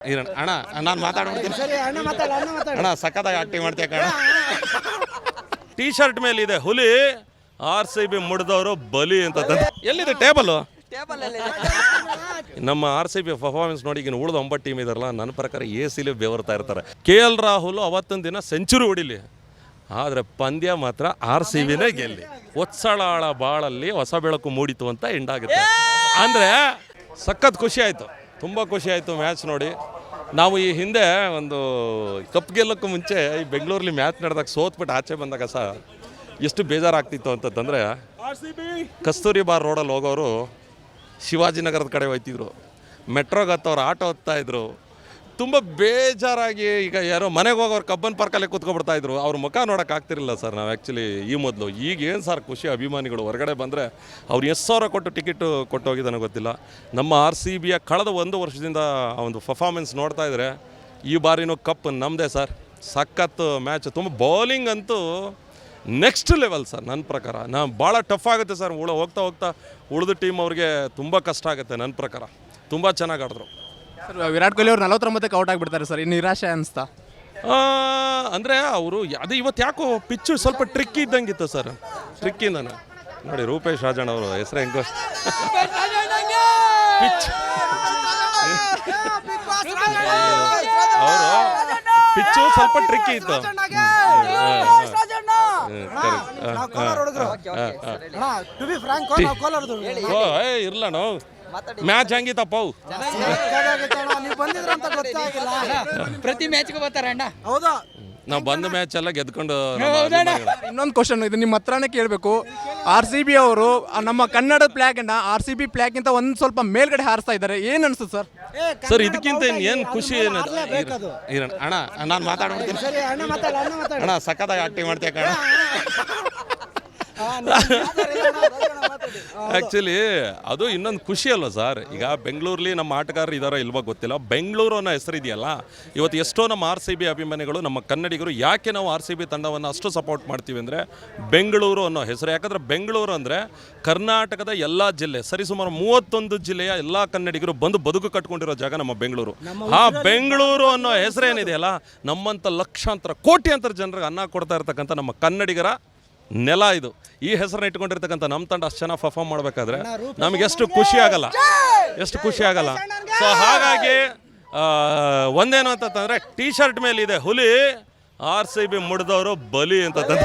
ಅಣ್ಣ ನಾನು ಮಾತಾಡ್ಬಿಡ್ತೀನಿ ಅಣ್ಣ ಸಕ್ಕತ್ತಾಗಿ ಆಕ್ಟಿಂಗ್ ಮಾಡ್ತೀಯ ಕಣ. ಟೀ ಶರ್ಟ್ ಮೇಲೆ ಇದೆ ಹುಲಿ, RCB ಮುಡ್ದವರು ಬಲಿ ಅಂತ. ಎಲ್ಲಿದೆ ಟೇಬಲ್? ನಮ್ಮ RCB ಪರ್ಫಾರ್ಮೆನ್ಸ್ ನೋಡಿ ಈಗ ಉಳಿದ 9 ಟೀಮ್ ಇದಾರಲ್ಲ, ನನ್ನ ಪ್ರಕಾರ AC ಬೆವರ್ತಾ ಇರ್ತಾರೆ. KL ರಾಹುಲ್ ಅವತ್ತೊಂದು ದಿನ ಸೆಂಚುರಿ ಹೊಡಿಲಿ, ಆದರೆ ಪಂದ್ಯ ಮಾತ್ರ RCBನೇ ಗೆಲ್ಲಿ. ಒತ್ಸಳಾಳ ಬಾಳಲ್ಲಿ ಹೊಸ ಬೆಳಕು ಮೂಡಿತು ಅಂತ ಎಂಡಾಗುತ್ತೆ. ಅಂದರೆ ಸಖತ್ ಖುಷಿ ಆಯಿತು, ತುಂಬ ಖುಷಿ ಆಯಿತು ಮ್ಯಾಚ್ ನೋಡಿ. ನಾವು ಈ ಹಿಂದೆ ಒಂದು ಕಪ್ ಗೆಲ್ಲೋಕ್ಕೂ ಮುಂಚೆ ಈ ಬೆಂಗಳೂರಲ್ಲಿ ಮ್ಯಾಚ್ ನಡೆದಾಗ ಸೋತ್ಬಿಟ್ಟು ಆಚೆ ಬಂದಾಗ ಎಷ್ಟು ಬೇಜಾರಾಗ್ತಿತ್ತು ಅಂತಂದರೆ, ಕಸ್ತೂರಿ ಬಾರ್ ರೋಡಲ್ಲಿ ಹೋಗೋರು ಶಿವಾಜಿನಗರದ ಕಡೆ ಹೋಯ್ತಿದ್ರು, ಮೆಟ್ರೋಗೆ ಹತ್ತವ್ರು ಆಟೋ ಹತ್ತಾಯಿದ್ರು, ತುಂಬ ಬೇಜಾರಾಗಿ. ಈಗ ಯಾರೋ ಮನೆಗೆ ಹೋಗೋರು ಕಬ್ಬನ್ ಪಾರ್ಕಲ್ಲೇ ಕೂತ್ಕೊಬಿಡ್ತಾಯಿದ್ರು, ಅವ್ರ ಮುಖ ನೋಡೋಕೆ ಆಗ್ತಿರಲಿಲ್ಲ ಸರ್ ನಾವು ಆ್ಯಕ್ಚುಲಿ ಈ ಮೊದಲು. ಈಗ ಏನು ಸರ್ ಖುಷಿ, ಅಭಿಮಾನಿಗಳು ಹೊರಗಡೆ ಬಂದರೆ ಅವ್ರು ಎಷ್ಟು ಸಾವಿರ ಕೊಟ್ಟು ಟಿಕೆಟು ಕೊಟ್ಟು ಹೋಗಿದ್ದಾನೋ ಗೊತ್ತಿಲ್ಲ. ನಮ್ಮ RCBಯ ಕಳೆದ 1 ವರ್ಷದಿಂದ ಆ ಒಂದು ಪರ್ಫಾರ್ಮೆನ್ಸ್ ನೋಡ್ತಾ ಇದ್ದರೆ ಈ ಬಾರಿನೂ ಕಪ್ ನಮ್ಮದೇ ಸರ್. ಸಖತ್ತು ಮ್ಯಾಚ್, ತುಂಬ ಬೌಲಿಂಗ್ ಅಂತೂ ನೆಕ್ಸ್ಟ್ ಲೆವೆಲ್ ಸರ್. ನನ್ನ ಪ್ರಕಾರ ಭಾಳ ಟಫ್ ಆಗುತ್ತೆ ಸರ್. ಹೋಗ್ತಾ ಉಳಿದ ಟೀಮ್ ಅವ್ರಿಗೆ ತುಂಬ ಕಷ್ಟ ಆಗುತ್ತೆ. ನನ್ನ ಪ್ರಕಾರ ತುಂಬ ಚೆನ್ನಾಗಿ ಆಡಿದ್ರು ಸರ್. ವಿರಾಟ್ ಕೊಹ್ಲಿ ಅವ್ರು 49ಕ್ಕೆ ಔಟ್ ಆಗಿಬಿಡ್ತಾರೆ ಸರ್, ಇನ್ನು ನಿರಾಶೆ ಅನಿಸ್ತಾ? ಅಂದರೆ ಅವರು ಅದು ಇವತ್ತು ಯಾಕೋ ಪಿಚ್ಚು ಸ್ವಲ್ಪ ಟ್ರಿಕ್ಕಿ ಇದ್ದಂಗಿತ್ತು ಸರ್. ಟ್ರಿಕ್ಕಿಂದನೇ ನೋಡಿ, ರೂಪೇಶ್ ರಾಜಣ್ಣ ಅವರು ಹೆಸರು ಹೆಂಗೋ ಪಿಚ್, ಅವರು ಪಿಚ್ಚು ಸ್ವಲ್ಪ ಟ್ರಿಕ್ಕಿ ಇತ್ತು. ಇರ್ಲ ನಾವು ಮ್ಯಾಚ್ ಹೆಂಗಿತ್ತಪ್ಪ, ಪ್ರತಿ ಮ್ಯಾಚ್ಗೆ ಬರ್ತಾರೆ ಅಣ್ಣ. ಹೌದಾ, ನಾವು ಬಂದ ಮ್ಯಾಚ್ ಎಲ್ಲ ಗೆದ್ಕೊಂಡು. ಇನ್ನೊಂದು ಕ್ವಶನ್ ಇದೆ ನಿಮ್ಮ ಹತ್ರನೇ ಕೇಳಬೇಕು. RCB ಅವರು ನಮ್ಮ ಕನ್ನಡದ ಫ್ಲಾಗ್ನ RCB ಫ್ಲಾಗ್ಗಿಂತ ಒಂದು ಸ್ವಲ್ಪ ಮೇಲ್ಗಡೆ ಹಾರಿಸ್ತಾ ಇದ್ದಾರೆ, ಏನು ಅನಿಸುತ್ತೆ ಸರ್? ಸರ್ ಇದಕ್ಕಿಂತ ಏನು ಖುಷಿ ಏನದು? ಅಣ್ಣ ನಾನು ಮಾತಾಡ್ಬಿಡ್ತೀನಿ ಅಣ್ಣ, ಸಕ್ಕತ್ತಾಗಿ ಆಕ್ಟಿಂಗ್ ಮಾಡ್ತೀಯ ಕಣ. ಆ್ಯಕ್ಚುಲಿ ಅದು ಇನ್ನೊಂದು ಖುಷಿ ಅಲ್ವ ಸರ್. ಈಗ ಬೆಂಗಳೂರಲ್ಲಿ ನಮ್ಮ ಆಟಗಾರರು ಇದಾರೋ ಇಲ್ವೋ ಗೊತ್ತಿಲ್ಲ, ಬೆಂಗಳೂರು ಅನ್ನೋ ಹೆಸರಿದೆಯಲ್ಲ, ಇವತ್ತು ಎಷ್ಟೋ ನಮ್ಮ RCB ಅಭಿಮಾನಿಗಳು, ನಮ್ಮ ಕನ್ನಡಿಗರು ಯಾಕೆ ನಾವು RCB ತಂಡವನ್ನು ಅಷ್ಟು ಸಪೋರ್ಟ್ ಮಾಡ್ತೀವಿ ಅಂದರೆ ಬೆಂಗಳೂರು ಅನ್ನೋ ಹೆಸರು. ಯಾಕಂದರೆ ಬೆಂಗಳೂರು ಅಂದರೆ ಕರ್ನಾಟಕದ ಎಲ್ಲ ಜಿಲ್ಲೆ, ಸರಿಸುಮಾರು 31 ಜಿಲ್ಲೆಯ ಎಲ್ಲ ಕನ್ನಡಿಗರು ಬಂದು ಬದುಕು ಕಟ್ಕೊಂಡಿರೋ ಜಾಗ ನಮ್ಮ ಬೆಂಗಳೂರು. ಆ ಬೆಂಗಳೂರು ಅನ್ನೋ ಹೆಸರೇನಿದೆಯಲ್ಲ, ನಮ್ಮಂಥ ಲಕ್ಷಾಂತರ ಕೋಟ್ಯಾಂತರ ಜನರಿಗೆ ಅನ್ನ ಕೊಡ್ತಾ ಇರ್ತಕ್ಕಂಥ ನಮ್ಮ ಕನ್ನಡಿಗರ ನೆಲ ಇದು. ಈ ಹೆಸರನ್ನ ಇಟ್ಕೊಂಡಿರ್ತಕ್ಕಂಥ ನಮ್ಮ ತಂಡ ಅಷ್ಟು ಚೆನ್ನಾಗಿ ಪರ್ಫಾರ್ಮ್ ಮಾಡಬೇಕಾದ್ರೆ ನಮಗೆ ಎಷ್ಟು ಖುಷಿ ಆಗಲ್ಲ. ಸೊ ಹಾಗಾಗಿ ಒಂದೇನು ಅಂತಂದರೆ ಟೀ ಶರ್ಟ್ ಮೇಲೆ ಇದೆ ಹುಲಿ, RCB ಮುಡ್ದವರು ಬಲಿ ಅಂತಂದ್ರೆ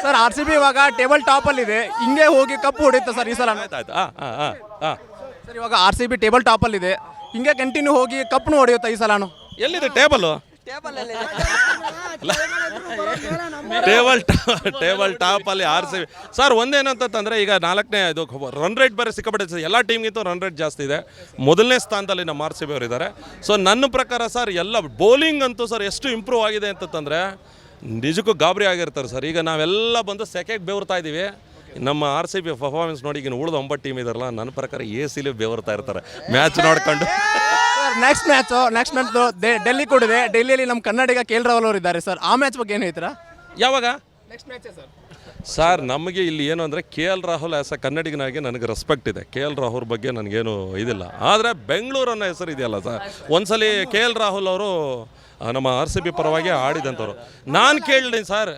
ಸರ್. RCB ಇವಾಗ ಟೇಬಲ್ ಟಾಪಲ್ಲಿ ಇದೆ, ಹಿಂಗೆ ಹೋಗಿ ಕಪ್ ಹೊಡೆಯುತ್ತೆ ಸರ್ ಈ ಸಲ. ಆಯ್ತು ಸರ್ ಇವಾಗ RCB ಟೇಬಲ್ ಟಾಪಲ್ಲಿದೆ, ಹಿಂಗೆ ಕಂಟಿನ್ಯೂ ಹೋಗಿ ಕಪ್ನು ಹೊಡೆಯುತ್ತೆ ಈ ಸಲ. ಎಲ್ಲಿದೆ ಟೇಬಲ್ ಟಾಪಲ್ಲಿ RCB ಸರ್. ಒಂದೇನಂತಂದರೆ ಈಗ 4ನೇ ಇದು ರನ್ ರೇಟ್ ಬೇರೆ ಸಿಕ್ಕಾಪಟ್ಟೆ, ಎಲ್ಲ ಟೀಮ್ಗಿಂತೂ ರನ್ ರೇಟ್ ಜಾಸ್ತಿ ಇದೆ. 1ನೇ ಸ್ಥಾನದಲ್ಲಿ ನಮ್ಮ RCB ಅವರು ಇದ್ದಾರೆ. ಸೊ ನನ್ನ ಪ್ರಕಾರ ಸರ್ ಎಲ್ಲ ಬೌಲಿಂಗ್ ಅಂತೂ ಸರ್ ಎಷ್ಟು ಇಂಪ್ರೂವ್ ಆಗಿದೆ ಅಂತಂದರೆ ನಿಜಕ್ಕೂ ಗಾಬರಿ ಆಗಿರ್ತಾರೆ ಸರ್. ಈಗ ನಾವೆಲ್ಲ ಬಂದು ಸೆಕೆಗೆ ಬೆವರ್ತಾ ಇದ್ದೀವಿ, ನಮ್ಮ RCB ಪರ್ಫಾರ್ಮೆನ್ಸ್ ನೋಡಿ ಈಗ ಉಳಿದ 9 ಟೀಮ್ ಇದಾರಲ್ಲ, ನನ್ನ ಪ್ರಕಾರ AC ಬೆವರ್ತಾ ಇರ್ತಾರೆ ಮ್ಯಾಚ್ ನೋಡ್ಕೊಂಡು. ನೆಕ್ಸ್ಟ್ ಮ್ಯಾಚ್ ಡೆಲ್ಲಿ ಕೊಡಿದೆ, ಡೆಲ್ಲಿಯಲ್ಲಿ ನಮ್ಮ ಕನ್ನಡಿಗ KL ರಾಹುಲ್ ಅವರು ಇದ್ದಾರೆ ಸರ್. ಆ ಮ್ಯಾಚ್ ಬಗ್ಗೆ ಏನು ಹೇಳ್ತೀರಾ? ಯಾವಾಗ ನೆಕ್ಸ್ಟ್ ಮ್ಯಾಚ್ ಸರ್? ನಮಗೆ ಇಲ್ಲಿ ಏನು ಅಂದರೆ KL ರಾಹುಲ್ ಆ್ಯಸ್ ಅ ಕನ್ನಡಿಗನಾಗಿ ನನಗೆ ರೆಸ್ಪೆಕ್ಟ್ ಇದೆ. KL ರಾಹುಲ್ ಬಗ್ಗೆ ನನಗೇನು ಇದಿಲ್ಲ. ಆದರೆ ಬೆಂಗಳೂರು ಅನ್ನೋ ಹೆಸರು ಇದೆಯಲ್ಲ ಸರ್, ಒಂದ್ಸಲಿ KL ರಾಹುಲ್ ಅವರು ನಮ್ಮ RCB ಪರವಾಗಿ ಆಡಿದಂಥವ್ರು. ನಾನು ಕೇಳಿದೆ ಸರ್,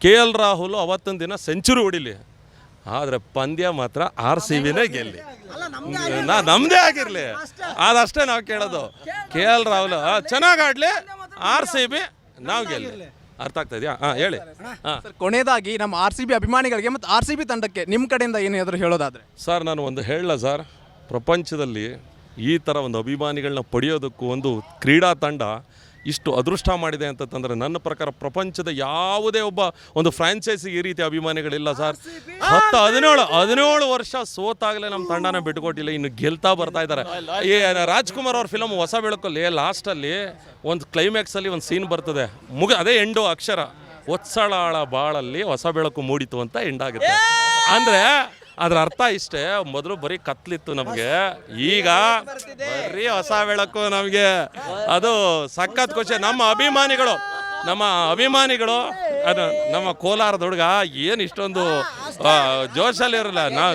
KL ರಾಹುಲ್ ಅವತ್ತೊಂದು ದಿನ ಸೆಂಚುರಿ ಹೊಡಿಲಿ, ಆದರೆ ಪಂದ್ಯ ಮಾತ್ರ RCBನೇ ಗೆಲ್ಲಿ, ನಮ್ಮದೇ ಆಗಿರಲಿ, ಅದಷ್ಟೇ ನಾವು ಕೇಳೋದು. KL ರಾಹುಲ್ ಚೆನ್ನಾಗಿ ಆಡಲಿ, RCB ನಾವು ಗೆಲ್ಲಿ. ಅರ್ಥ ಆಗ್ತಾ ಇದೆಯಾ? ಹೇಳಿ. ಕೊನೆಯದಾಗಿ ನಮ್ಮ RCB ಅಭಿಮಾನಿಗಳಿಗೆ ಮತ್ತು RCB ತಂಡಕ್ಕೆ ನಿಮ್ಮ ಕಡೆಯಿಂದ ಏನಾದರೂ ಹೇಳೋದಾದರೆ? ಸರ್ ನಾನು ಒಂದು ಹೇಳಲ್ಲ ಸರ್, ಪ್ರಪಂಚದಲ್ಲಿ ಈ ಥರ ಒಂದು ಅಭಿಮಾನಿಗಳನ್ನ ಪಡೆಯೋದಕ್ಕೂ ಒಂದು ಕ್ರೀಡಾ ತಂಡ ಇಷ್ಟು ಅದೃಷ್ಟ ಮಾಡಿದೆ ಅಂತಂದರೆ ನನ್ನ ಪ್ರಕಾರ ಪ್ರಪಂಚದ ಯಾವುದೇ ಒಂದು ಫ್ರಾಂಚೈಸಿಗೆ ಈ ರೀತಿ ಅಭಿಮಾನಿಗಳಿಲ್ಲ ಸರ್. 17 ವರ್ಷ ಸೋತಾಗಲೇ ನಮ್ಮ ತಂಡನ ಬಿಟ್ಟುಕೊಟ್ಟಿಲ್ಲ, ಇನ್ನು ಗೆಲ್ತಾ ಬರ್ತಾ ಇದ್ದಾರೆ. ಈ ರಾಜ್ಕುಮಾರ್ ಅವ್ರ ಫಿಲಮ್ ಹೊಸ ಬೆಳಕಲ್ಲಿ ಲಾಸ್ಟಲ್ಲಿ ಒಂದು ಕ್ಲೈಮ್ಯಾಕ್ಸಲ್ಲಿ ಒಂದು ಸೀನ್ ಬರ್ತದೆ, ಅದೇ ಎಂಡು ಅಕ್ಷರ, ಒತ್ಸಳಾಳ ಬಾಳಲ್ಲಿ ಹೊಸ ಬೆಳಕು ಮೂಡಿತು ಅಂತ ಎಂಡಾಗುತ್ತೆ. ಅಂದರೆ ಅದ್ರ ಅರ್ಥ ಇಷ್ಟೇ, ಮೊದಲು ಬರೀ ಕತ್ಲಿತ್ತು ನಮಗೆ, ಈಗ ಬರೀ ಹೊಸ ಬೆಳಕು ನಮಗೆ. ಅದು ಸಖತ್ ಖುಷಿ. ನಮ್ಮ ಅಭಿಮಾನಿಗಳು ಅದು ನಮ್ಮ ಕೋಲಾರದ ಹುಡುಗ ಏನು ಇಷ್ಟೊಂದು ಜೋಶಲ್ಲಿ ಇರಲ್ಲ. ನಾವು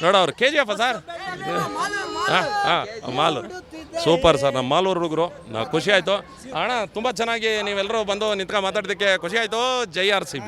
ನೋಡೋರು KGF ಸರ್, ಮಾಲು ಸೂಪರ್ ಸರ್, ನಮ್ಮ ಮಾಲೂರು ಹುಡುಗರು ಖುಷಿ ಆಯಿತು ಅಣ್ಣ. ತುಂಬ ಚೆನ್ನಾಗಿ ನೀವೆಲ್ಲರೂ ಬಂದು ನಿಂತ್ಕೊಂಡು ಮಾತಾಡೋದಕ್ಕೆ ಖುಷಿ ಆಯಿತು. ಜೈ RCB.